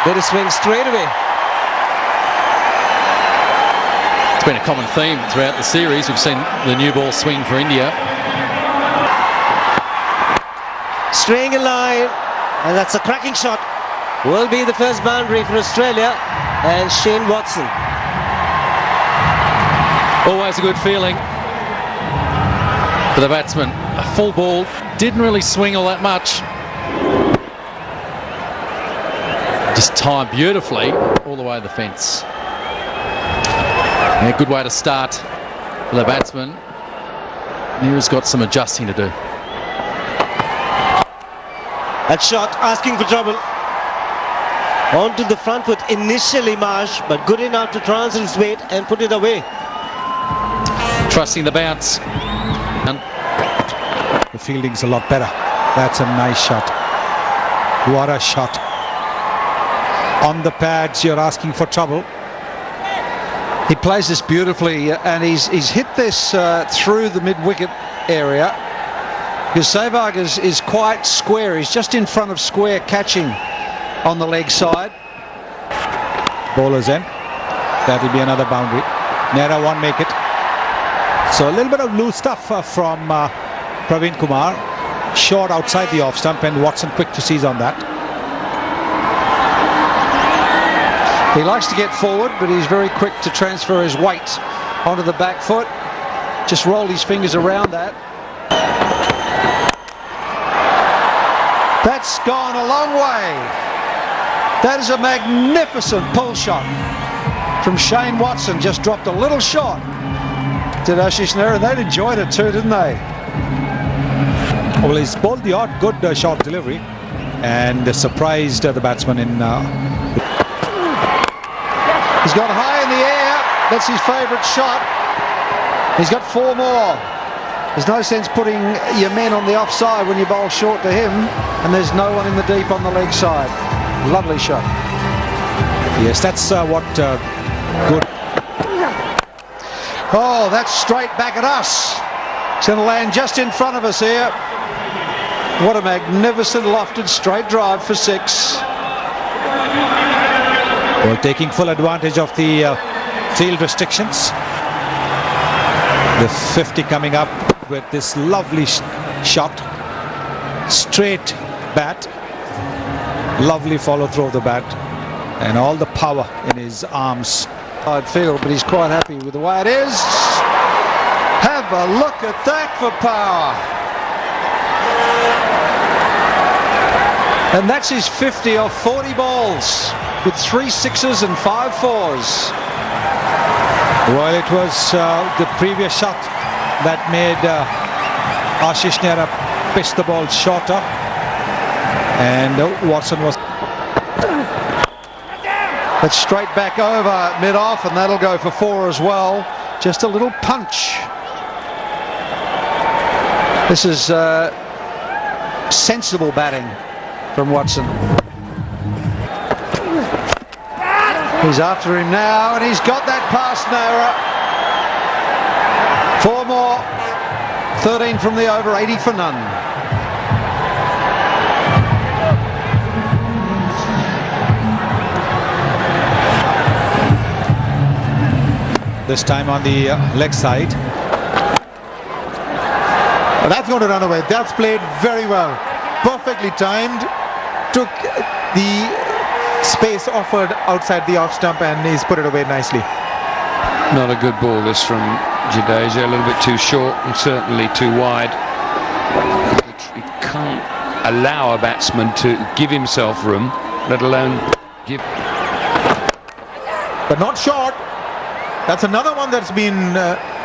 There is swing straight away. It's been a common theme throughout the series. We've seen the new ball swing for India. Staying in line, and that's a cracking shot. Will be the first boundary for Australia and Shane Watson. Always a good feeling for the batsman. A full ball, didn't really swing all that much. Just timed beautifully all the way to the fence. Yeah, good way to start for the batsman. Neera's got some adjusting to do. That shot asking for trouble. Onto the front foot initially, Marsh, but good enough to transfer his weight and put it away. Trusting the bounce. The fielding's a lot better. That's a nice shot. What a shot. On the pads, you're asking for trouble. He plays this beautifully, and he's hit this through the mid-wicket area. Because Sehwag is quite square. He's just in front of square, catching on the leg side. Bowler's end. That'll be another boundary. Nehra won't make it. So a little bit of loose stuff from Praveen Kumar. Short outside the off stump, and Watson quick to seize on that. He likes to get forward, but he's very quick to transfer his weight onto the back foot. Just roll his fingers around that. That's gone a long way. That is a magnificent pull shot from Shane Watson. Just dropped a little short to Ashish Nehra, and they enjoyed it too, didn't they? Well, he's bowled the odd good short delivery and surprised the batsman in... He's got high in the air. That's his favourite shot. He's got 4 more. There's no sense putting your men on the offside when you bowl short to him, and there's no one in the deep on the leg side. Lovely shot. Yes, that's what good. Oh, that's straight back at us. It's going to land just in front of us here. What a magnificent lofted straight drive for 6. Well, taking full advantage of the field restrictions. The 50 coming up with this lovely shot. Straight bat. Lovely follow through of the bat. And all the power in his arms. Hard field, but he's quite happy with the way it is. Have a look at that for power. And that's his 50 off 40 balls, with 3 6s and 5 4s. Well, it was the previous shot that made Ashish Nehra pitch the ball shorter, and Watson was... That's straight back over mid-off, and that'll go for 4 as well. Just a little punch. This is sensible batting from Watson. He's after him now, and he's got that past Nehra. 4 more. 13 from the over, 80 for none. This time on the leg side. Well, that's going to run away. That's played very well. Perfectly timed. Took the space offered outside the off stump, and he's put it away nicely. Not a good ball this from Jadeja, a little bit too short and certainly too wide. You can't allow a batsman to give himself room, let alone give... But not short. That's another one that's been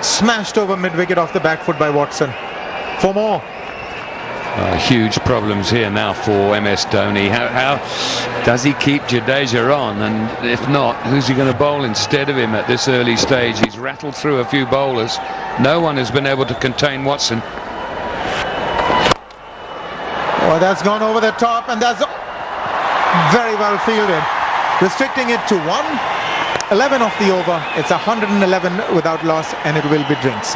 smashed over mid-wicket off the back foot by Watson. 4 more. Huge problems here now for MS Dhoni. How does he keep Jadeja on? And if not, who's he going to bowl instead of him at this early stage? He's rattled through a few bowlers. No one has been able to contain Watson. Oh, that's gone over the top, and that's very well fielded. Restricting it to 11 off the over. It's 111 without loss, and it will be drinks.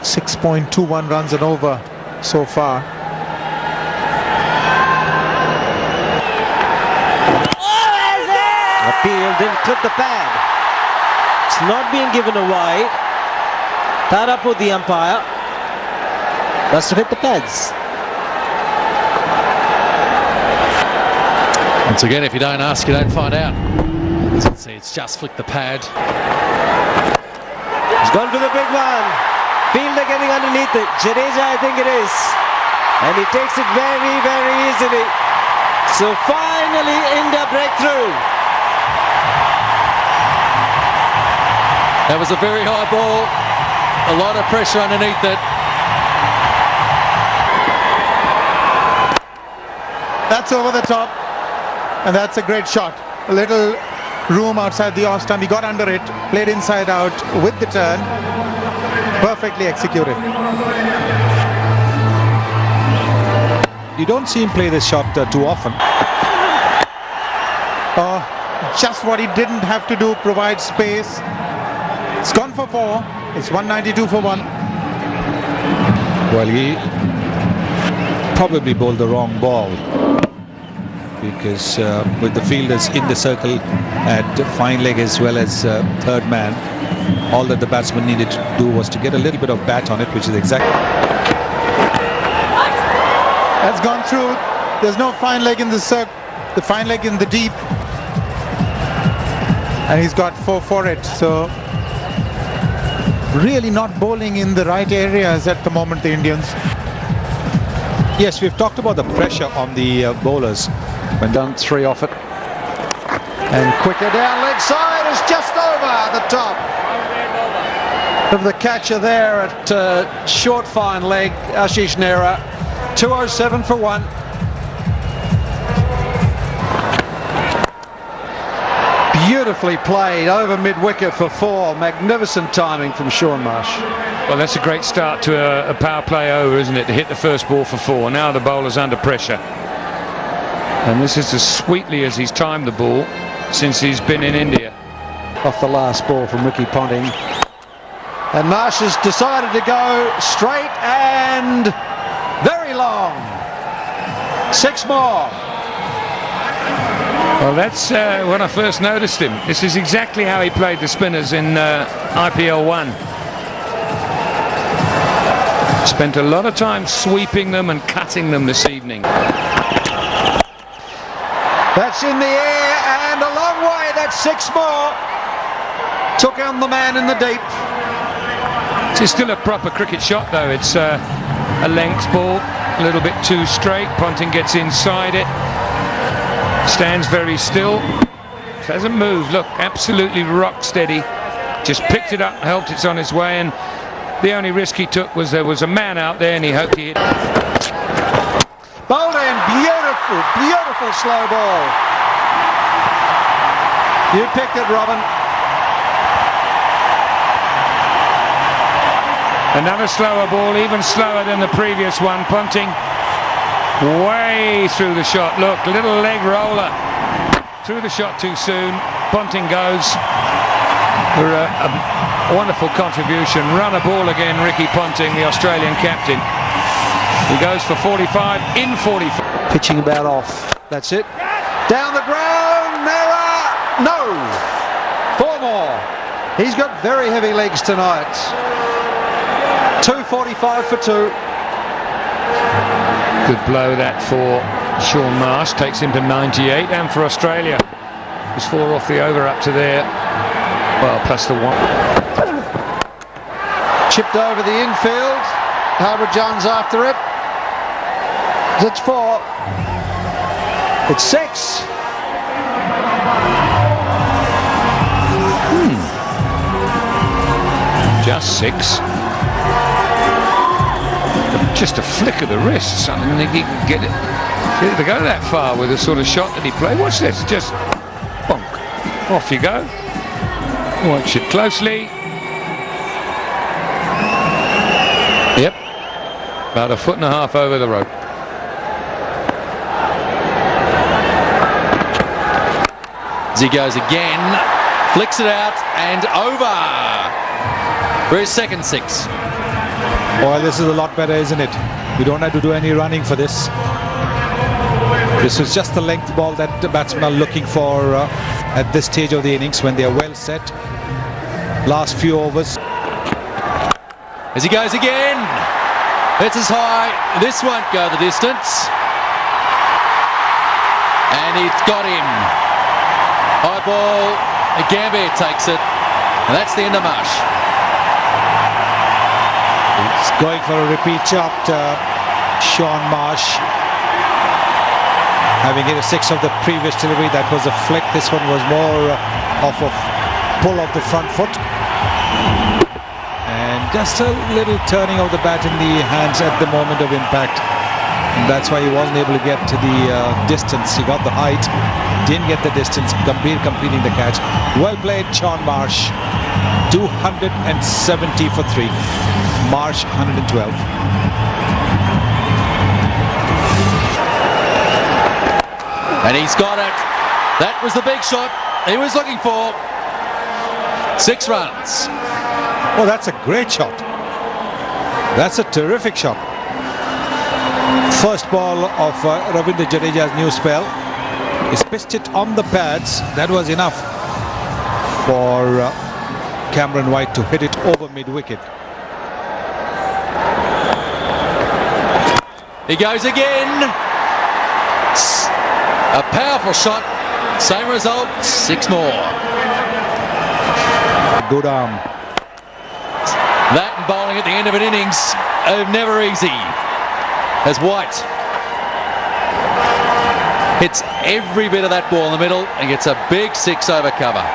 6.21 runs and over so far. hit the pad. It's not being given a wide. Tarapur, the umpire, must have hit the pads. Once again, if you don't ask, you don't find out. As you can see, it's just flicked the pad. He's gone for the big one. Fielder getting underneath it. Jadeja, I think it is. And he takes it very, very easily. So finally, India breakthrough. That was a very high ball. A lot of pressure underneath it. That's over the top. And that's a great shot. A little room outside the off stump. He got under it, played inside out with the turn. Perfectly executed. You don't see him play this shot too often. Just what he didn't have to do, provide space. It's gone for 4. It's 192 for 1. Well, he probably bowled the wrong ball, because with the fielders in the circle at fine leg as well as third man, all that the batsman needed to do was to get a little bit of bat on it, which is exactly. That's gone through. There's no fine leg in the circle, the fine leg in the deep. And he's got 4 for it. So really not bowling in the right areas at the moment, the Indians. Yes, we've talked about the pressure on the bowlers. When done 3 off it. And quicker down leg side is just over the top of the catcher there at short fine leg, Ashish Nehra. 207 for 1. Beautifully played over mid-wicket for 4. Magnificent timing from Shaun Marsh. Well, that's a great start to a power play over, isn't it, to hit the first ball for 4. Now the bowler's under pressure. And this is as sweetly as he's timed the ball since he's been in India. Off the last ball from Ricky Ponting. And Marsh has decided to go straight and very long. 6 more. Well, that's when I first noticed him. This is exactly how he played the spinners in IPL 1. Spent a lot of time sweeping them and cutting them this evening. That's in the air and a long way. That's 6 more. Took on the man in the deep. It's still a proper cricket shot, though. It's a length ball, a little bit too straight. Ponting gets inside it. Stands very still. Hasn't moved. Look, absolutely rock steady. Just picked it up, helped it's on its way, and the only risk he took was there was a man out there and he hoped he hit. Bowled in, beautiful, beautiful slow ball. You picked it, Robin. Another slower ball, even slower than the previous one. Ponting way through the shot. Look, little leg roller. Through the shot too soon. Ponting goes. For a wonderful contribution. Run a ball again, Ricky Ponting, the Australian captain. He goes for 45 in 45. Pitching about off. That's it. Down the ground. Nehra. No. 4 more. He's got very heavy legs tonight. 245 for 2. Good blow that for Shaun Marsh. Takes him to 98. And for Australia, was 4 off the over up to there. Well, plus the 1. Chipped over the infield. Harbour-Jones after it. It's 4. It's 6. Just 6. Just a flick of the wrists. I don't think he can get it to go that far with the sort of shot that he played. Watch this. Just bonk. Off you go. Watch it closely. Yep. About 1.5 foot over the rope. As he goes again, flicks it out and over for his second 6. Well, this is a lot better, isn't it? You don't have to do any running for this. This was just the length ball that the batsmen are looking for. at this stage of the innings when they are well set. Last few overs. As he goes again. It's as high. This won't go the distance. And he's got him. High ball. Gambia takes it. And that's the end of Marsh. He's going for a repeat shot. Shaun Marsh, having hit a 6 of the previous delivery, that was a flick. This one was more of a pull of the front foot. And just a little turning of the bat in the hands at the moment of impact. And that's why he wasn't able to get to the distance. He got the height, didn't get the distance, completing the catch. Well played, Shaun Marsh. 270 for 3. Marsh 112. And he's got it. That was the big shot he was looking for. 6 runs. Oh, that's a great shot. That's a terrific shot. First ball of Ravindra Jadeja's new spell. He's pitched it on the pads. That was enough for Cameron White to hit it over mid-wicket. He goes again. A powerful shot. Same result. 6 more. Good arm. That and bowling at the end of an innings are never easy. As White hits every bit of that ball in the middle and gets a big 6 over cover.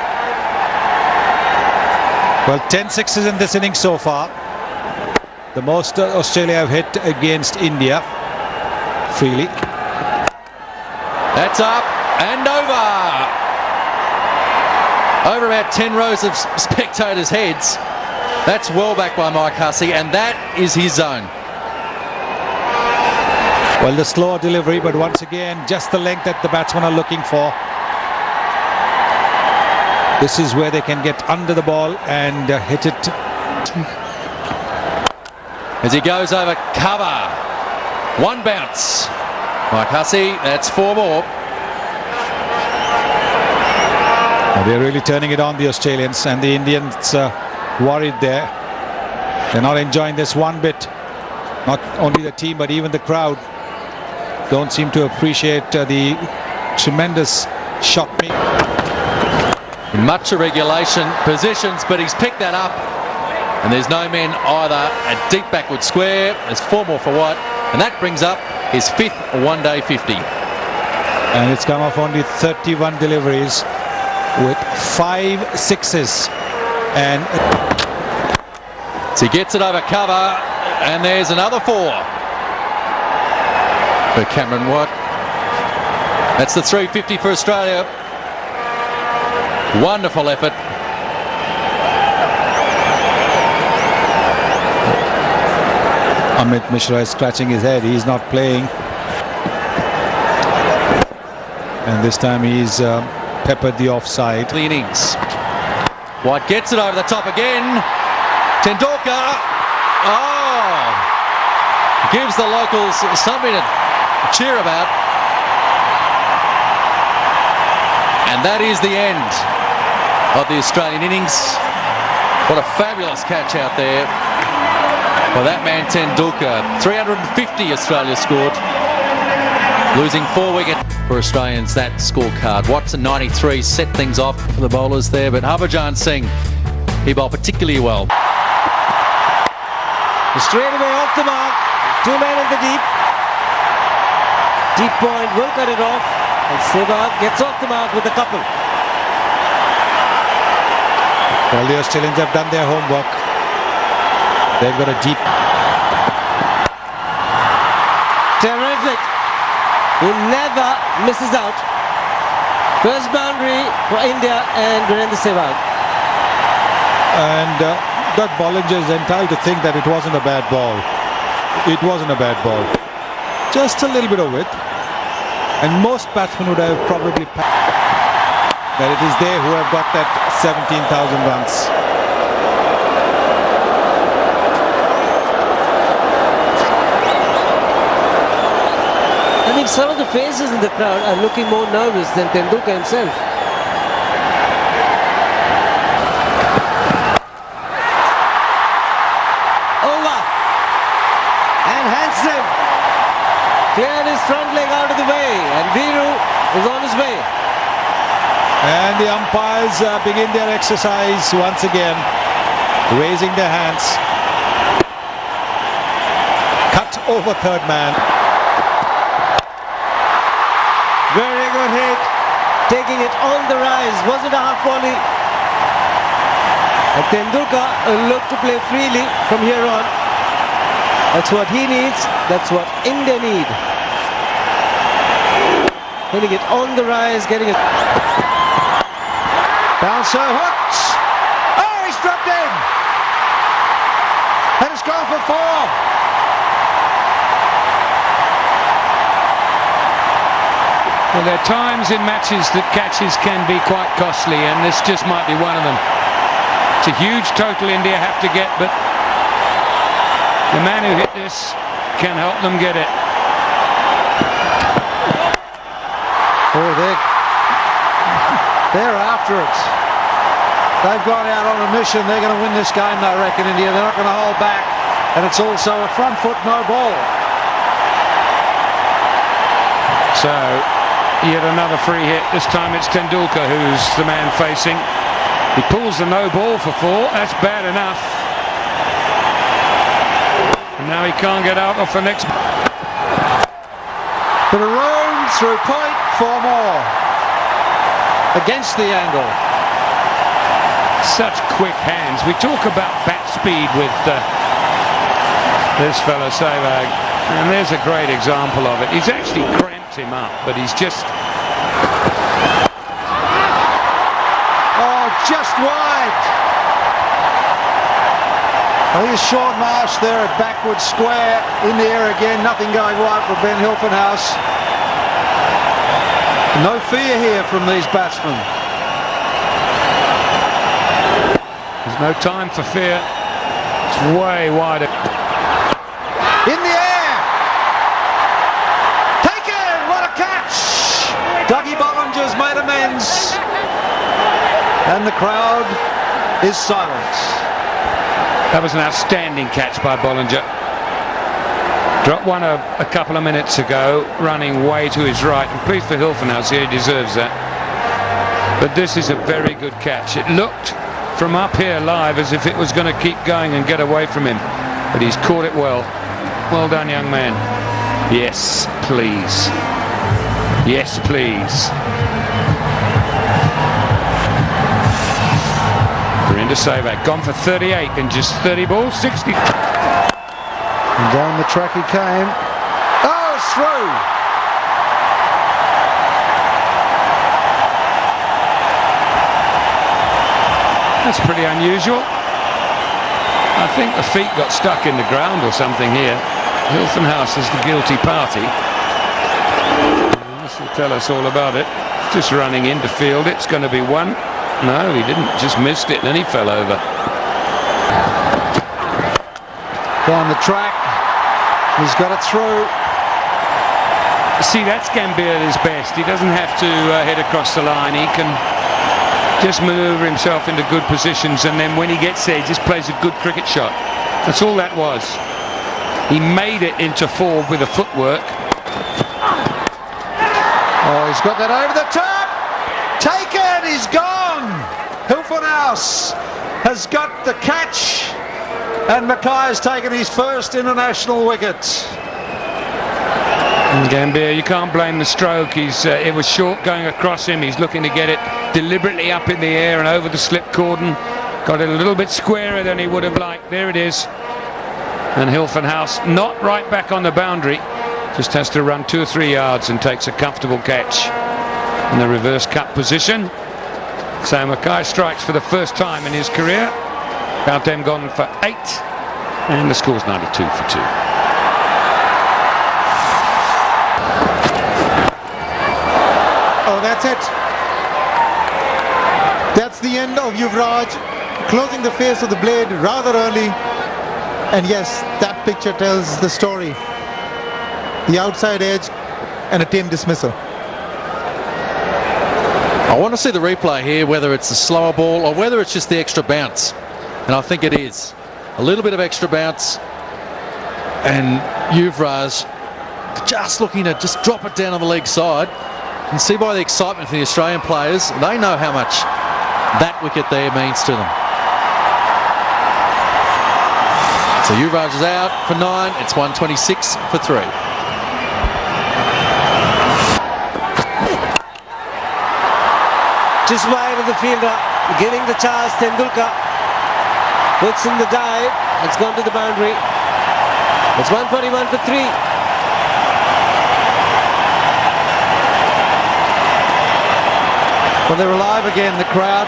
Well, 10 sixes in this innings so far. The most Australia have hit against India. Freely. That's up and over. Over about 10 rows of spectators' heads. That's well back by Mike Hussey, and that is his zone. Well, the slower delivery, but once again, just the length that the batsmen are looking for. This is where they can get under the ball and hit it. As he goes over cover. 1 bounce. Mike Hussey, that's 4 more. They're really turning it on, the Australians, and the Indians worried there. They're not enjoying this one bit. Not only the team, but even the crowd don't seem to appreciate the tremendous shot. Much irregulation positions, but he's picked that up. And there's no men either. A deep backward square. There's 4 more for White. And that brings up his 5th one-day 50. And it's come off only 31 deliveries with 5 sixes. And so he gets it over cover, and there's another 4 for Cameron White. That's the 350 for Australia. Wonderful effort. Amit Mishra is scratching his head. He's not playing. And this time he's peppered the offside. The innings. White gets it over the top again. Tendulkar. Oh! Gives the locals something to cheer about. And that is the end of the Australian innings. What a fabulous catch out there. Well, that man Tendulkar. 350 Australia scored. Losing 4 wickets for Australians, that scorecard. Watson 93 set things off for the bowlers there, but Harbhajan Singh, he bowled particularly well. Straight away off the mark. 2 men in the deep. Deep point will cut it off. And Sehwag gets off the mark with a couple. Well, the Australians have done their homework. They've got a deep. Terrific. He never misses out. First boundary for India and Virendra Sehwag. And Doug Bollinger is entitled to think that it wasn't a bad ball. It wasn't a bad ball. Just a little bit of width. And most batsmen would have probably that it is they who have got that 17,000 runs. I think some of the faces in the crowd are looking more nervous than Tendulkar himself. his front leg out of the way, and Viru is on his way. And the umpires begin their exercise once again, raising their hands. Cut over third man. Very good hit, taking it on the rise. Was it a half volley? And Tendulkar will look to play freely from here on. That's what he needs. That's what India need. Hitting it on the rise, getting it. Bouncer hooked. Oh, he's dropped in. And it's gone for 4. Well, there are times in matches that catches can be quite costly, and this just might be one of them. It's a huge total India have to get, but the man who hit this can help them get it. Oh, they're after it. They've gone out on a mission. They're going to win this game, I reckon, India. They're not going to hold back. And it's also a front foot no ball. So, yet another free hit. This time it's Tendulkar who's the man facing. He pulls the no ball for 4. That's bad enough. And now he can't get out off the next. Bit of room through point, 4 more. Against the angle. Such quick hands. We talk about bat speed with this fellow Sehwag, and there's a great example of it. He's actually cramped him up, but he's just... Oh, just wide. Oh, here's Sean Marsh there at backward square. In the air again, nothing going right for Ben Hilfenhaus. No fear here from these batsmen. There's no time for fear. It's way wider. In the air. Taken. What a catch. Dougie Bollinger's made amends. And the crowd is silent. That was an outstanding catch by Bollinger. Dropped one a couple of minutes ago, running way to his right. And pleased for Hilfenhaus here, he deserves that. But this is a very good catch. It looked from up here live as if it was going to keep going and get away from him. But he's caught it well. Well done, young man. Yes, please. Yes, please. Virender Sehwag gone for 38 in just 30 balls, 60. And down the track he came. Oh, it's through. That's pretty unusual. I think the feet got stuck in the ground or something here. Hilfenhaus is the guilty party. This will tell us all about it. Just running into field. It's going to be 1. No, he didn't. Just missed it, and then he fell over. Down the track. He's got it through. See, that's Gambier at his best. He doesn't have to head across the line. He can just manoeuvre himself into good positions, and then when he gets there, he just plays a good cricket shot. That's all that was. He made it into 4 with the footwork. Oh, he's got that over the top. Taken. He's gone. Hilfenhaus has got the catch. And Mackay has taken his first international wicket. And Gambier, you can't blame the stroke. It was short going across him. He's looking to get it deliberately up in the air and over the slip cordon. Got it a little bit squarer than he would have liked. There it is. And Hilfenhaus not right back on the boundary. Just has to run 2 or 3 yards and takes a comfortable catch in the reverse cut position. So Mackay strikes for the first time in his career. About them gone for 8, and the score's 92 for 2. Oh, that's it. That's the end of Yuvraj, closing the face of the blade rather early. And yes, that picture tells the story. The outside edge and a tame dismissal. I want to see the replay here, whether it's the slower ball or whether it's just the extra bounce. And I think it is. A little bit of extra bounce. And Yuvraj just looking to just drop it down on the leg side. You can see by the excitement for the Australian players, they know how much that wicket there means to them. So Yuvraj is out for 9. It's 126 for 3. Just wide of the fielder, giving the chance. Tendulkar puts in the dive. It's gone to the boundary. It's 141 for 3. Well, they're alive again, the crowd.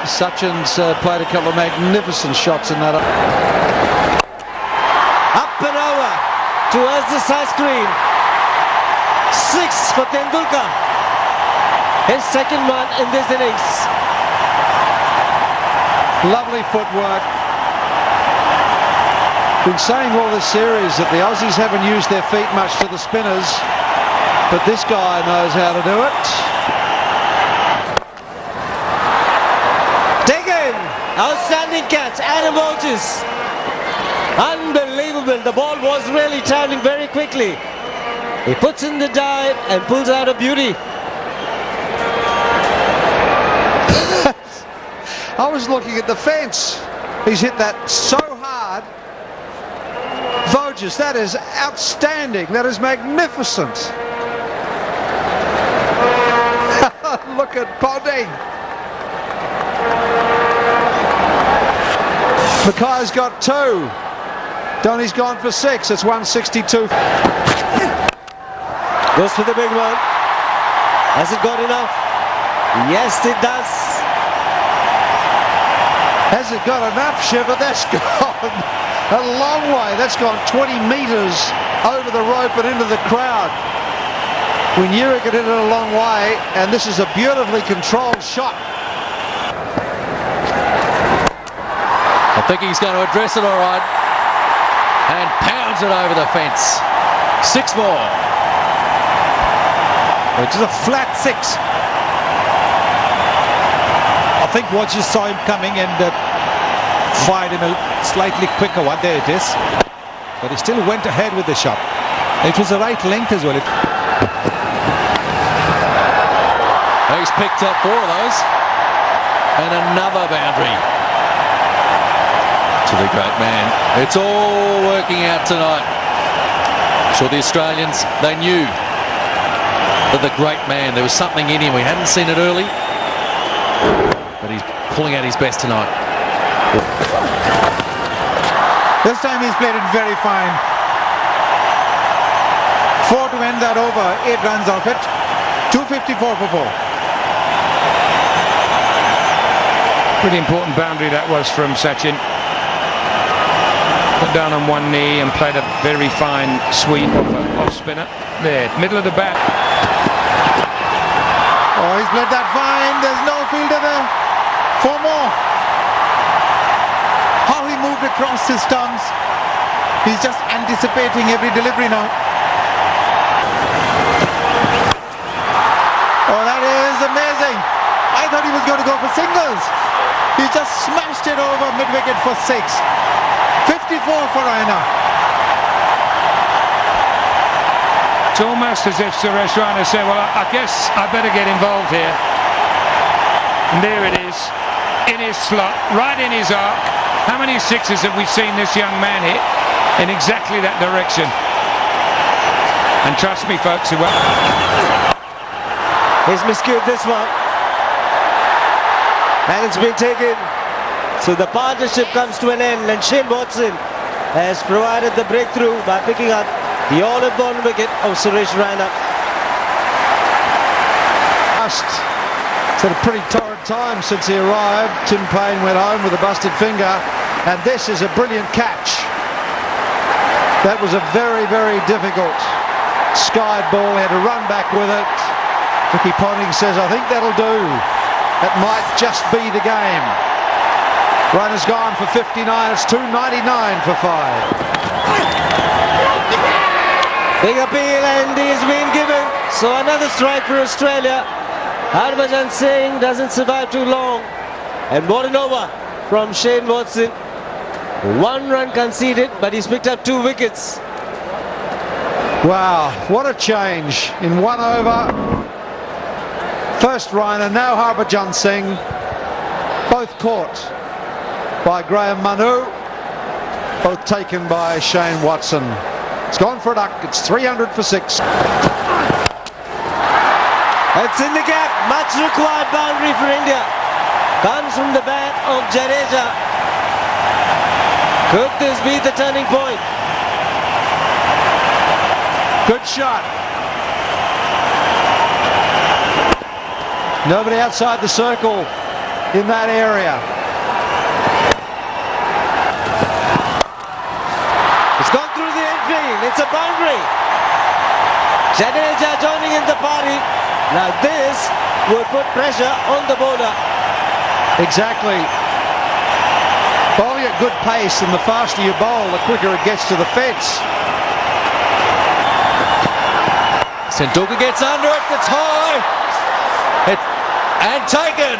Sachin's played a couple of magnificent shots in that. Up and over towards the side screen. 6 for Tendulkar. His second one in this innings. Lovely footwork. Been saying all this series that the Aussies haven't used their feet much to the spinners, but this guy knows how to do it. Taken! Outstanding catch, Adam Burgess. Unbelievable, the ball was really travelling very quickly. He puts in the dive and pulls out a beauty. I was looking at the fence. He's hit that so hard. Voges, that is outstanding. That is magnificent. Look at Ponting. Mackay's got 2. Donny's gone for 6. It's 162. Goes for the big one. Has it got enough? Yes, it does. Has it got enough, Shiva? That's gone a long way. That's gone 20 metres over the rope and into the crowd. We knew it could hit it a long way, and this is a beautifully controlled shot. I think he's going to address it all right. And pounds it over the fence. 6 more. Which is a flat 6. I think Watches saw him coming and fired him a slightly quicker one. There it is. But he still went ahead with the shot. It was the right length as well. He's picked up 4 of those. And another boundary. To the great man. It's all working out tonight. I'm sure the Australians, they knew that the great man, there was something in him. We hadn't seen it early. But he's pulling out his best tonight. This time he's played it very fine. 4 to end that over, 8 runs off it. 254 for 4. Pretty important boundary that was from Sachin. Put down on one knee and played a very fine sweep off spinner. There, middle of the bat. Oh, he's played that fine. There's no fielder there. 4 more. How he moved across his stumps. He's just anticipating every delivery now. Oh, that is amazing. I thought he was going to go for singles. He just smashed it over mid-wicket for 6. 54 for Raina. It's almost as if Suresh Raina said, well, I guess I better get involved here. And there it is, in his slot, right in his arc. How many 6s have we seen this young man hit in exactly that direction? And trust me, folks, who He's miscued this one. And it's been taken. So the partnership comes to an end, and Shane Watson has provided the breakthrough by picking up the all-important wicket of Suresh Raina. It's had a pretty torrid time since he arrived. Tim Payne went home with a busted finger, and this is a brilliant catch. That was a very, very difficult skied ball. He had to run back with it. Ricky Ponting says, I think that'll do. That might just be the game. Raina's gone for 59. It's 299 for 5. Big appeal, and he's been given. So another strike for Australia. Harbhajan Singh doesn't survive too long. And what an over from Shane Watson. 1 run conceded, but he's picked up 2 wickets. Wow, what a change in 1 over. First Raina, now Harbhajan Singh, both caught by Graham Manu, both taken by Shane Watson. It's gone for a duck, it's 300 for 6. It's in the gap, much required boundary for India. Comes from the bat of Jadeja. Could this be the turning point? Good shot. Nobody outside the circle in that area. It's gone through the infield. It's a boundary. Jadeja joining in the party. Now this would put pressure on the bowler. Exactly. Bowling at good pace, and the faster you bowl, the quicker it gets to the fence. Tendulkar gets under it, it's high. And taken.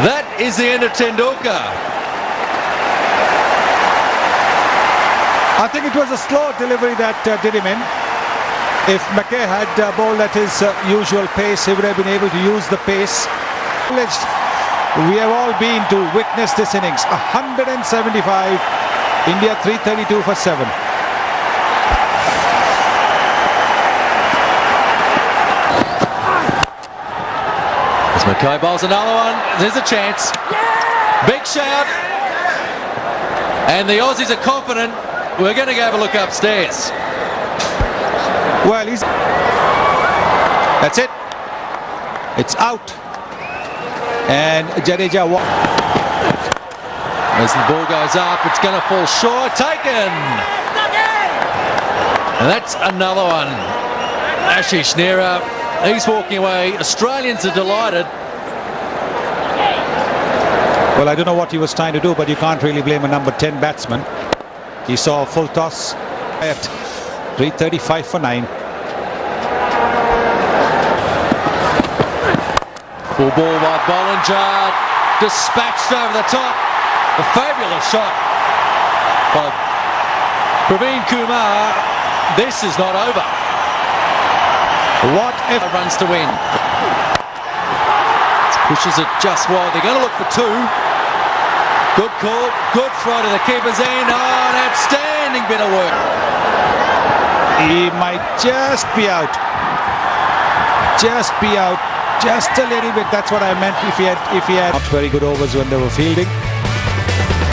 That is the end of Tendulkar. I think it was a slow delivery that did him in. If McKay had bowled at his usual pace, he would have been able to use the pace. We have all been to witness this innings. 175, India 332 for 7. As McKay bowls another one, there's a chance. Big shout. And the Aussies are confident. We're going to go have a look upstairs. Well, that's it. It's out. And Jadeja. As the ball goes up, it's going to fall short. Taken. And that's another one. Ashish Nehra, he's walking away. Australians are delighted. Well, I don't know what he was trying to do, but you can't really blame a number 10 batsman. He saw a full toss at 335 for 9. Full ball by Bollinger, dispatched over the top. A fabulous shot by Praveen Kumar. This is not over. What if runs to win? Pushes it just wide. They're going to look for 2. Good call, good throw to the keeper's end. Oh, an outstanding bit of work. he might just be out? Just be out. Just a little bit. That's what I meant. If he had not very good overs when they were fielding,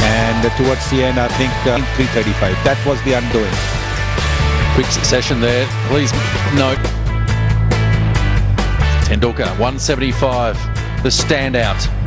and towards the end, I think 335. That was the undoing. Quick succession there. Please note. Tendulkar 175, the standout.